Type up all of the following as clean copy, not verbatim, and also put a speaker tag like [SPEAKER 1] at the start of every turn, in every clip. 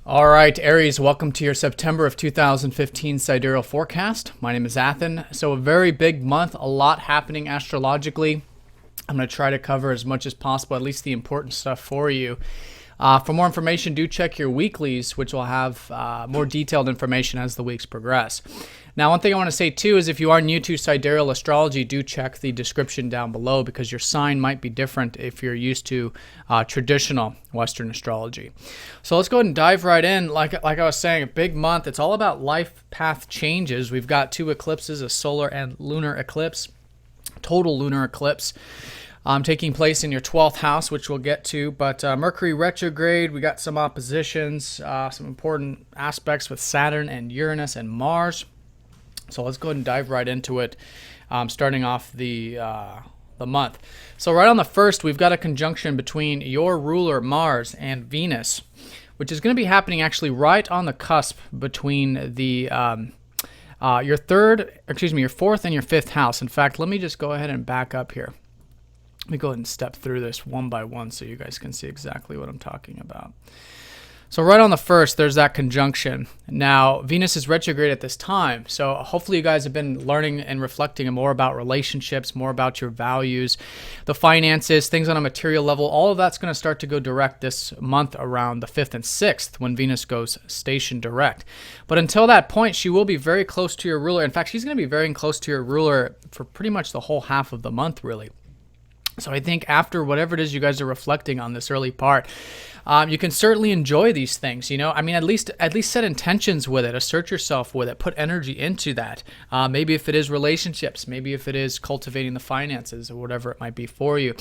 [SPEAKER 1] All right, Aries, welcome to your September of 2015 sidereal forecast. My name is Athen. So a very big month, a lot happening astrologically. I'm going to try to cover as much as possible, at least the important stuff for you. For more information, do check your weeklies, which will have more detailed information as the weeks progress. Now, one thing I want to say too is if you are new to Sidereal Astrology, do check the description down below because your sign might be different if you're used to traditional Western astrology. So let's go ahead and dive right in. Like I was saying, a big month. It's all about life path changes. We've got two eclipses, a solar and lunar eclipse, total lunar eclipse. Taking place in your 12th house, which we'll get to. But Mercury retrograde, we got some oppositions, some important aspects with Saturn and Uranus and Mars. So let's go ahead and dive right into it, starting off the month. So right on the first, we've got a conjunction between your ruler Mars and Venus, which is going to be happening actually right on the cusp between the your fourth and your fifth house. In fact, let me just go ahead and back up here. Let me go ahead and step through this one by one so you guys can see exactly what I'm talking about. So right on the first, there's that conjunction. Now, Venus is retrograde at this time, so hopefully you guys have been learning and reflecting more about relationships, more about your values, the finances, things on a material level. All of that's going to start to go direct this month around the 5th and 6th when Venus goes station direct. But until that point, she will be very close to your ruler. In fact, she's going to be very close to your ruler for pretty much the whole half of the month, really. So I think after whatever it is you guys are reflecting on this early part, you can certainly enjoy these things. I mean, at least set intentions with it, assert yourself with it, put energy into that. Maybe if it is relationships, maybe if it is cultivating the finances or whatever it might be for you.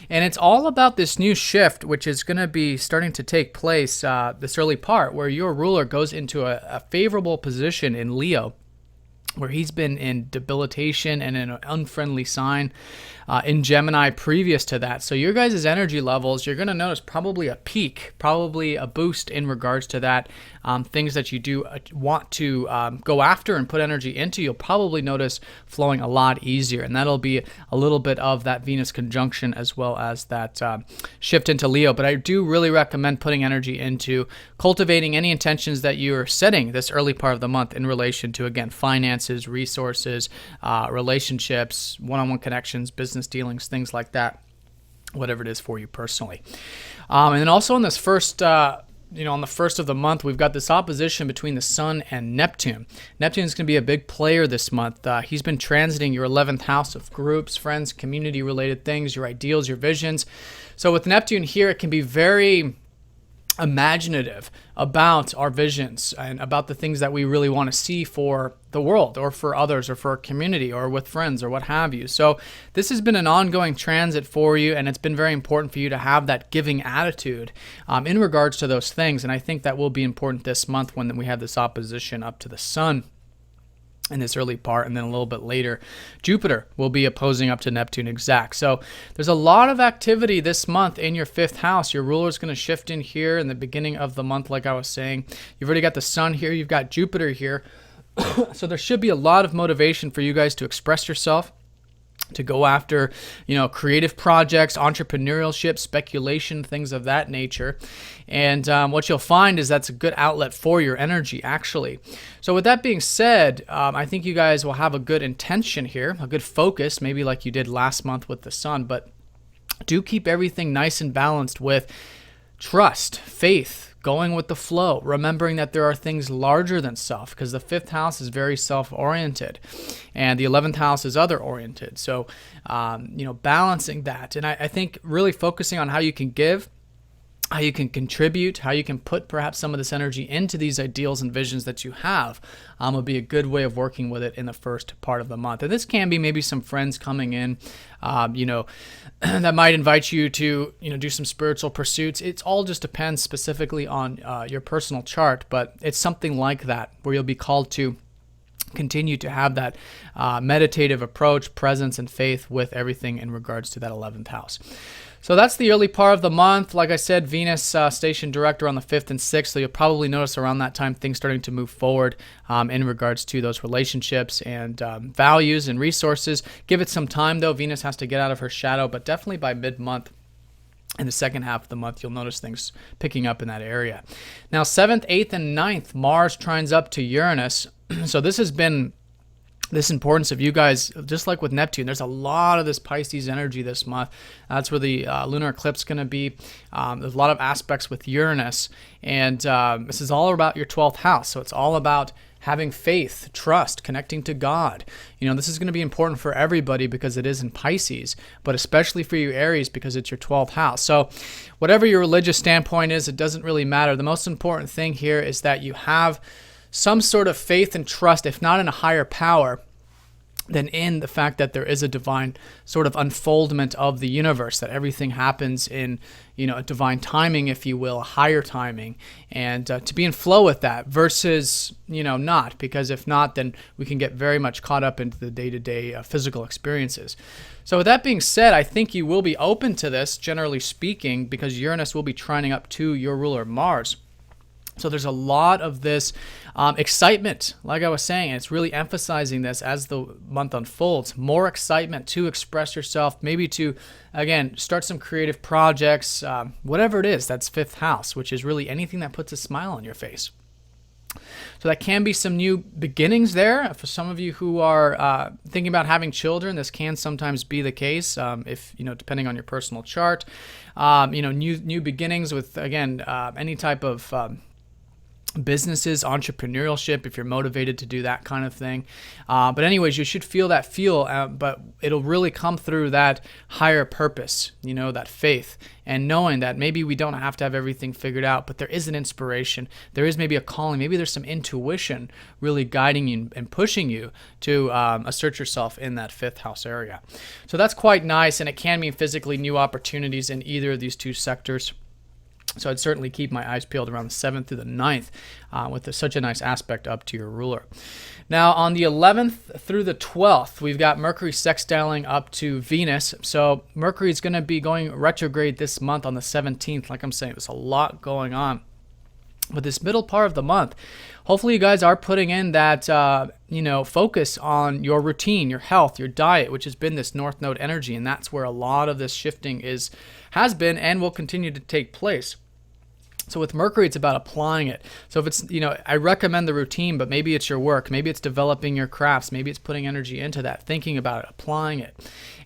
[SPEAKER 1] And it's all about this new shift, which is going to be starting to take place this early part where your ruler goes into a favorable position in Leo, where he's been in debilitation and in an unfriendly sign in Gemini previous to that. So your guys' energy levels, you're going to notice probably a peak, probably a boost in regards to that. Things that you do want to go after and put energy into, you'll probably notice flowing a lot easier. And that'll be a little bit of that Venus conjunction as well as that shift into Leo. But I do really recommend putting energy into cultivating any intentions that you're setting this early part of the month in relation to, again, finances, resources, relationships, one-on-one connections, business dealings, things like that, whatever it is for you personally. And then also on this first, on the first of the month, we've got this opposition between the Sun and Neptune. Neptune is going to be a big player this month. He's been transiting your 11th house of groups, friends, community-related things, your ideals, your visions. So with Neptune here, it can be very imaginative about our visions and about the things that we really want to see for the world or for others or for our community or with friends or what have you. So this has been an ongoing transit for you, and it's been very important for you to have that giving attitude in regards to those things. And I think that will be important this month when we have this opposition up to the Sun in this early part, and then a little bit later, Jupiter will be opposing up to Neptune exact. So there's a lot of activity this month in your 5th house. Your ruler is going to shift in here in the beginning of the month, like I was saying. You've already got the Sun here. You've got Jupiter here. So there should be a lot of motivation for you guys to express yourself, to go after, creative projects, entrepreneurship, speculation, things of that nature. And what you'll find is that's a good outlet for your energy, actually. So with that being said, I think you guys will have a good intention here, a good focus, maybe like you did last month with the Sun, but do keep everything nice and balanced with trust, faith, going with the flow, remembering that there are things larger than self, because the 5th house is very self-oriented and the 11th house is other-oriented. So, balancing that. And I think really focusing on how you can give, how you can contribute, how you can put perhaps some of this energy into these ideals and visions that you have will be a good way of working with it in the first part of the month. And this can be maybe some friends coming in, that might invite you to, do some spiritual pursuits. It all just depends specifically on your personal chart, but it's something like that where you'll be called to continue to have that meditative approach, presence, and faith with everything in regards to that 11th house. So that's the early part of the month. Like I said, Venus station director on the 5th and 6th, so you'll probably notice around that time things starting to move forward in regards to those relationships and values and resources. Give it some time, though. Venus has to get out of her shadow, but definitely by mid-month, In the second half of the month, you'll notice things picking up in that area. Now, 7th, 8th, and 9th, Mars trines up to Uranus. So this has been this importance of you guys, just like with Neptune, there's a lot of this Pisces energy this month. That's where the lunar eclipse is going to be. There's a lot of aspects with Uranus, and this is all about your 12th house. So it's all about having faith, trust, connecting to God. This is going to be important for everybody because it is in Pisces, but especially for you Aries because it's your 12th house. So whatever your religious standpoint is, it doesn't really matter. The most important thing here is that you have some sort of faith and trust, if not in a higher power, than in the fact that there is a divine sort of unfoldment of the universe, that everything happens in, a divine timing, if you will, a higher timing, and to be in flow with that versus, not, because if not, then we can get very much caught up into the day-to-day physical experiences. So with that being said, I think you will be open to this, generally speaking, because Uranus will be trining up to your ruler Mars. So there's a lot of this excitement, like I was saying, and it's really emphasizing this as the month unfolds. More excitement to express yourself, maybe to, again, start some creative projects, whatever it is. That's 5th house, which is really anything that puts a smile on your face. So that can be some new beginnings there. For some of you who are thinking about having children, this can sometimes be the case, if depending on your personal chart. New beginnings with, again, any type of businesses, entrepreneurship, if you're motivated to do that kind of thing. But anyways, you should feel that but it'll really come through that higher purpose, that faith, and knowing that maybe we don't have to have everything figured out, but there is an inspiration. There is maybe a calling. Maybe there's some intuition really guiding you and pushing you to assert yourself in that 5th house area. So that's quite nice, and it can mean physically new opportunities in either of these two sectors. So I'd certainly keep my eyes peeled around the 7th through the 9th with such a nice aspect up to your ruler. Now, on the 11th through the 12th, we've got Mercury sextiling up to Venus. So Mercury is going to be going retrograde this month on the 17th. Like I'm saying, there's a lot going on. But this middle part of the month, hopefully you guys are putting in that, focus on your routine, your health, your diet, which has been this North Node energy. And that's where a lot of this shifting has been and will continue to take place. So with Mercury, it's about applying it. So if it's, I recommend the routine, but maybe it's your work, maybe it's developing your crafts, maybe it's putting energy into that, thinking about it, applying it.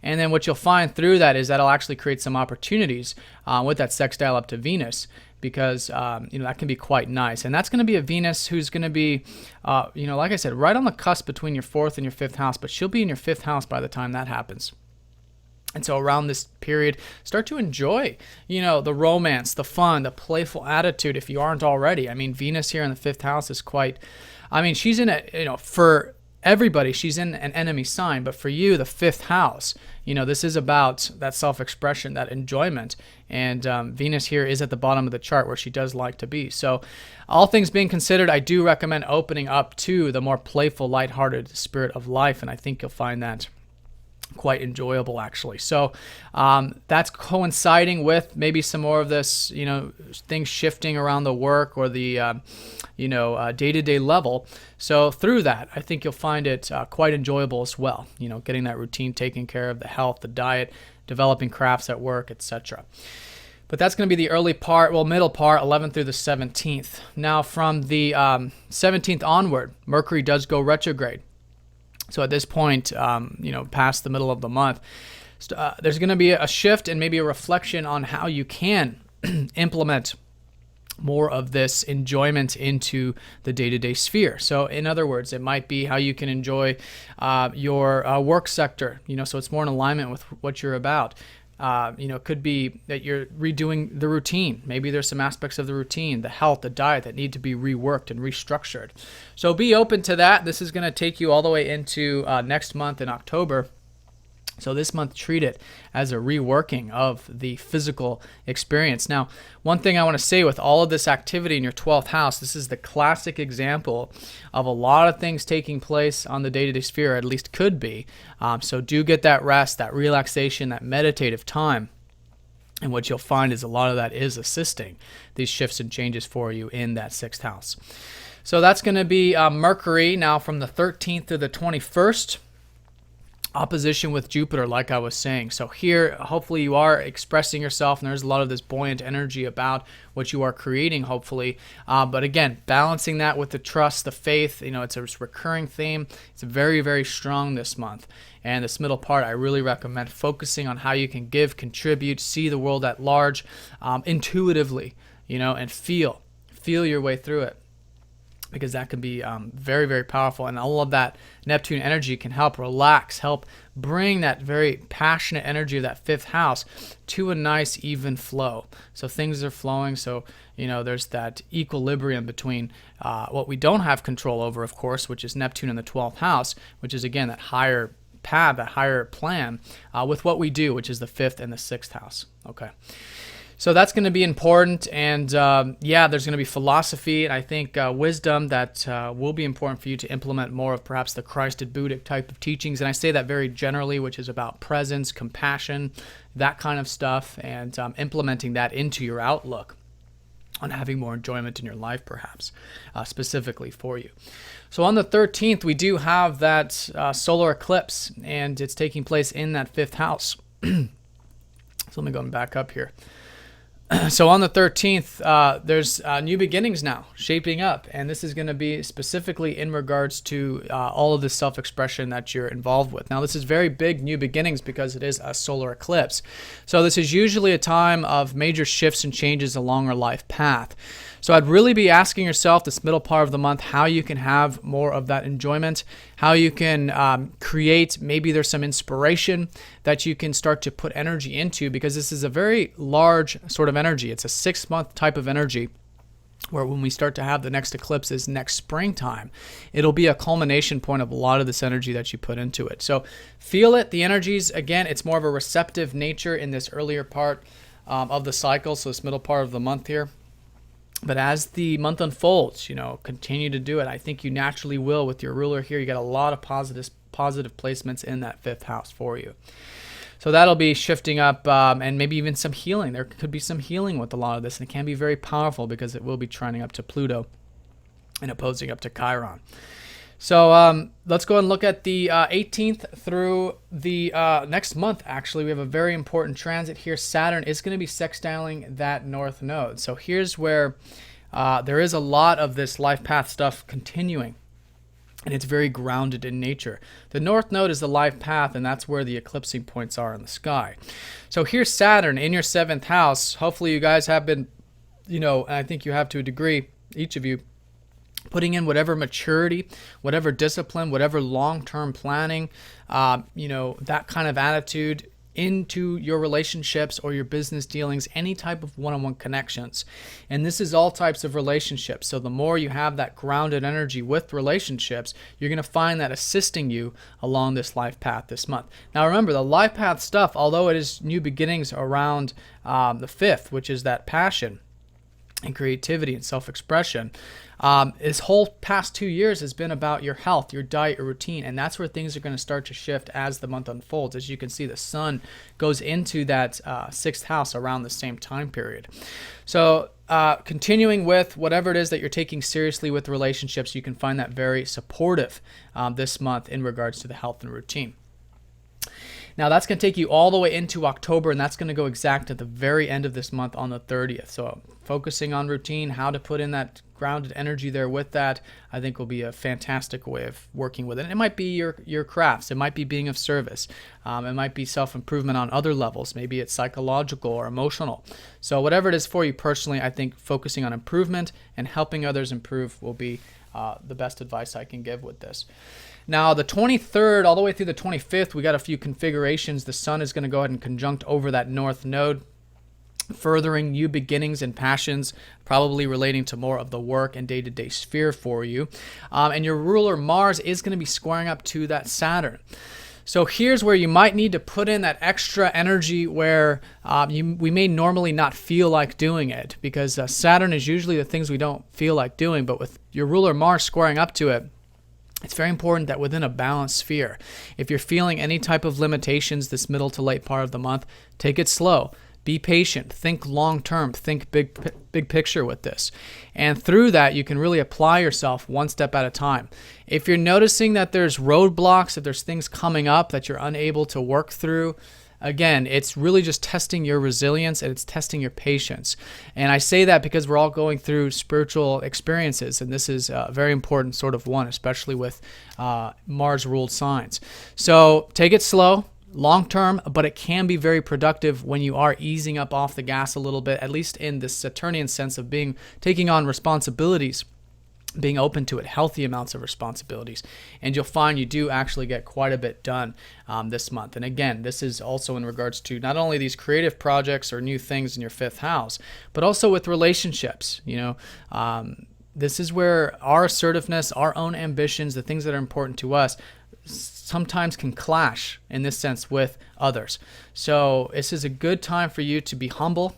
[SPEAKER 1] And then what you'll find through that is that'll actually create some opportunities with that sextile up to Venus, because that can be quite nice. And that's going to be a Venus who's going to be, like I said, right on the cusp between your 4th and your 5th house, but she'll be in your 5th house by the time that happens. And so around this period, start to enjoy, the romance, the fun, the playful attitude if you aren't already. I mean, Venus here in the 5th house is she's in for everybody, she's in an enemy sign, but for you, the 5th house, this is about that self-expression, that enjoyment. And Venus here is at the bottom of the chart where she does like to be. So all things being considered, I do recommend opening up to the more playful, lighthearted spirit of life. And I think you'll find that quite enjoyable, actually. So that's coinciding with maybe some more of this, things shifting around the work or the, day-to-day level. So through that, I think you'll find it quite enjoyable as well. Getting that routine taken care of, the health, the diet, developing crafts at work, etc. But that's going to be the middle part, 11th through the 17th. Now, from the 17th onward, Mercury does go retrograde. So at this point, past the middle of the month, there's going to be a shift and maybe a reflection on how you can implement more of this enjoyment into the day-to-day sphere. So in other words, it might be how you can enjoy your work sector, so it's more in alignment with what you're about. It could be that you're redoing the routine. Maybe there's some aspects of the routine, the health, the diet that need to be reworked and restructured. So be open to that. This is going to take you all the way into next month in October. So this month, treat it as a reworking of the physical experience. Now, one thing I want to say with all of this activity in your 12th house, this is the classic example of a lot of things taking place on the day-to-day sphere, at least could be. So do get that rest, that relaxation, that meditative time. And what you'll find is a lot of that is assisting these shifts and changes for you in that 6th house. So that's going to be Mercury now from the 13th to the 21st. opposition with Jupiter, like I was saying. So here, hopefully you are expressing yourself, and there's a lot of this buoyant energy about what you are creating, hopefully. But again, balancing that with the trust, the faith, it's a recurring theme. It's very, very strong this month. And this middle part, I really recommend focusing on how you can give, contribute, see the world at large, intuitively, and feel your way through it, because that can be very, very powerful. And all of that Neptune energy can help relax, help bring that very passionate energy of that fifth house to a nice, even flow. So things are flowing. So, there's that equilibrium between what we don't have control over, of course, which is Neptune in the 12th house, which is, again, that higher path, that higher plan, with what we do, which is the 5th and the 6th house. Okay. So that's going to be important, and there's going to be philosophy, and I think wisdom that will be important for you to implement more of perhaps the Christed Buddhic type of teachings. And I say that very generally, which is about presence, compassion, that kind of stuff, and implementing that into your outlook on having more enjoyment in your life, perhaps, specifically for you. So on the 13th, we do have that solar eclipse, and it's taking place in that 5th house. So let me go back up here. So on the 13th, there's new beginnings now shaping up, and this is going to be specifically in regards to all of the self-expression that you're involved with. Now, this is very big new beginnings because it is a solar eclipse. So this is usually a time of major shifts and changes along our life path. So I'd really be asking yourself this middle part of the month how you can have more of that enjoyment, how you can create, maybe there's some inspiration that you can start to put energy into, because this is a very large sort of energy. It's a 6-month type of energy, where when we start to have the next eclipses next springtime, it'll be a culmination point of a lot of this energy that you put into it. So feel it, the energies. Again, it's more of a receptive nature in this earlier part of the cycle, so this middle part of the month here. But as the month unfolds, continue to do it. I think you naturally will with your ruler here. You got a lot of positive placements in that 5th house for you. So that'll be shifting up, and maybe even some healing. There could be some healing with a lot of this, and it can be very powerful because it will be trining up to Pluto and opposing up to Chiron. So let's go and look at the 18th through the next month. Actually, we have a very important transit here. Saturn is going to be sextiling that north node. So here's where there is a lot of this life path stuff continuing, and it's very grounded in nature. The north node is the life path, and that's where the eclipsing points are in the sky. So here's Saturn in your 7th house. Hopefully you guys have been, and I think you have to a degree, each of you, putting in whatever maturity, whatever discipline, whatever long-term planning, that kind of attitude into your relationships or your business dealings, any type of one-on-one connections. And this is all types of relationships. So the more you have that grounded energy with relationships, you're going to find that assisting you along this life path this month. Now remember, the life path stuff, although it is new beginnings around the 5th, which is that passion and creativity and self-expression, this whole past 2 years has been about your health, your diet, your routine, and that's where things are going to start to shift as the month unfolds. As you can see, the sun goes into that 6th house around the same time period. So continuing with whatever it is that you're taking seriously with relationships, you can find that very supportive this month in regards to the health and routine. Now that's going to take you all the way into October, and that's going to go exact at the very end of this month on the 30th. So focusing on routine, how to put in that grounded energy there with that, I think will be a fantastic way of working with it. And it might be your crafts. It might be being of service. It might be self-improvement on other levels. Maybe it's psychological or emotional. So whatever it is for you personally, I think focusing on improvement and helping others improve will be the best advice I can give with this. Now, the 23rd all the way through the 25th, we got a few configurations. The sun is going to go ahead and conjunct over that north node, furthering new beginnings and passions, probably relating to more of the work and day-to-day sphere for you. And your ruler Mars is going to be squaring up to that Saturn. So here's where you might need to put in that extra energy where we may normally not feel like doing it, because Saturn is usually the things we don't feel like doing, but with your ruler Mars squaring up to it, it's very important that within a balanced sphere, if you're feeling any type of limitations this middle to late part of the month, take it slow. Be patient, think long term, think big picture with this. And through that, you can really apply yourself one step at a time. If you're noticing that there's roadblocks, if there's things coming up that you're unable to work through, again, it's really just testing your resilience and it's testing your patience. And I say that because we're all going through spiritual experiences, and this is a very important sort of one, especially with Mars-ruled signs. So take it slow, long term, but it can be very productive when you are easing up off the gas a little bit, at least in the Saturnian sense of taking on responsibilities, being open to it, healthy amounts of responsibilities. And you'll find you do actually get quite a bit done this month. And again, this is also in regards to not only these creative projects or new things in your 5th house, but also with relationships. This is where our assertiveness, our own ambitions, the things that are important to us, sometimes can clash in this sense with others. So this is a good time for you to be humble,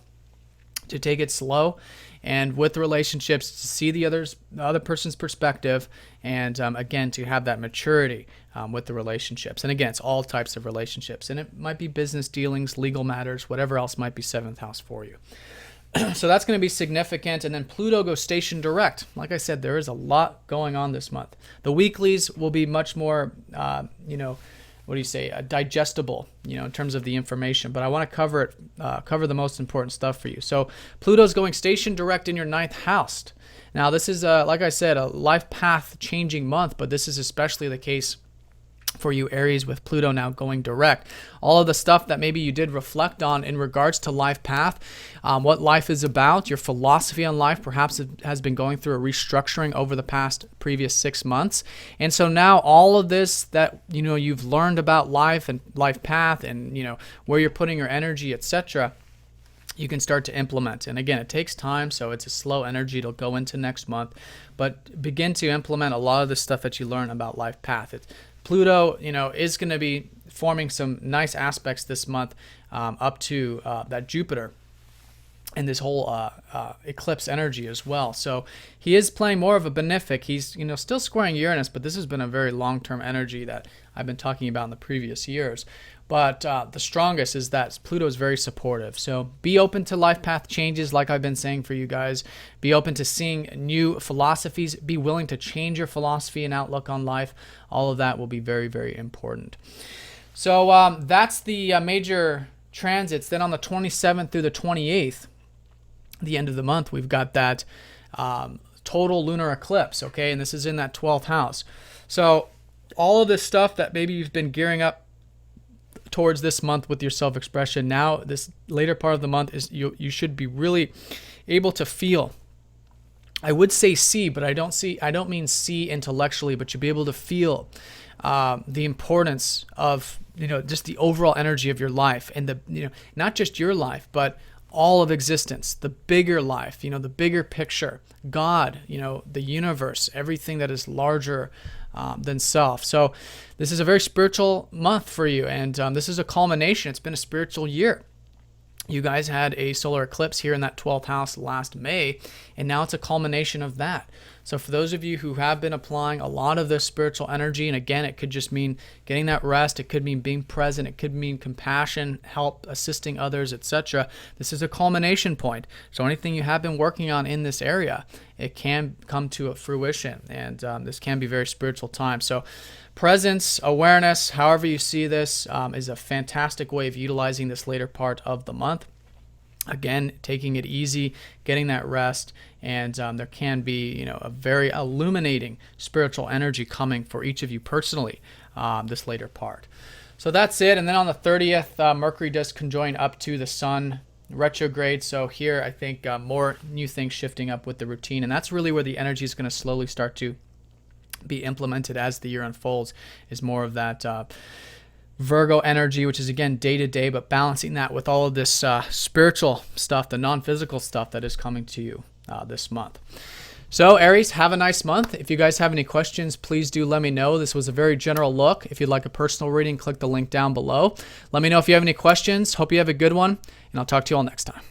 [SPEAKER 1] to take it slow, and with relationships, to see the other person's perspective, and again, to have that maturity with the relationships. And again, it's all types of relationships, and it might be business dealings, legal matters, whatever else might be 7th house for you. So that's going to be significant. And then Pluto goes station direct. Like I said, there is a lot going on this month. The weeklies will be much more, digestible, in terms of the information. But I want to cover the most important stuff for you. So Pluto's going station direct in your 9th house. Now, this is, like I said, a life path changing month, but this is especially the case for you Aries with Pluto now going direct. All of the stuff that maybe you did reflect on in regards to life path, what life is about, your philosophy on life perhaps has been going through a restructuring over the previous 6 months. And so now all of this that you've learned about life and life path and where you're putting your energy, etc., you can start to implement. And again, it takes time, so it's a slow energy. It'll go into next month, but begin to implement a lot of the stuff that you learn about life path. Pluto, is going to be forming some nice aspects this month up to that Jupiter and this whole eclipse energy as well. So he is playing more of a benefic. He's still squaring Uranus, but this has been a very long-term energy that I've been talking about in the previous years. But the strongest is that Pluto is very supportive. So be open to life path changes, like I've been saying for you guys. Be open to seeing new philosophies. Be willing to change your philosophy and outlook on life. All of that will be very, very important. So that's the major transits. Then on the 27th through the 28th, the end of the month, we've got that total lunar eclipse, okay? And this is in that 12th house. So all of this stuff that maybe you've been gearing up towards this month with your self-expression, now this later part of the month is you should be really able to feel. I would say see, but I don't mean see intellectually, but you'll be able to feel the importance of just the overall energy of your life, and the not just your life, but all of existence, the bigger life, the bigger picture, God, the universe, everything that is larger than self. So this is a very spiritual month for you, and this is a culmination. It's been a spiritual year. You guys had a solar eclipse here in that 12th house last May, and now it's a culmination of that. So for those of you who have been applying a lot of this spiritual energy, and again, it could just mean getting that rest, it could mean being present, it could mean compassion, help, assisting others, etc. This is a culmination point. So anything you have been working on in this area, it can come to a fruition, and this can be a very spiritual time. So presence, awareness, however you see this, is a fantastic way of utilizing this later part of the month. Again, taking it easy, getting that rest, and there can be, a very illuminating spiritual energy coming for each of you personally this later part. So that's it. And then on the 30th, Mercury does conjoin up to the Sun retrograde. So here, I think more new things shifting up with the routine, and that's really where the energy is going to slowly start to be implemented as the year unfolds. Is more of that Virgo energy, which is again day to day, but balancing that with all of this spiritual stuff, the non-physical stuff that is coming to you this month. So Aries, have a nice month. If you guys have any questions, please do let me know. This was a very general look. If you'd like a personal reading, click the link down below. Let me know if you have any questions. Hope you have a good one, and I'll talk to you all next time.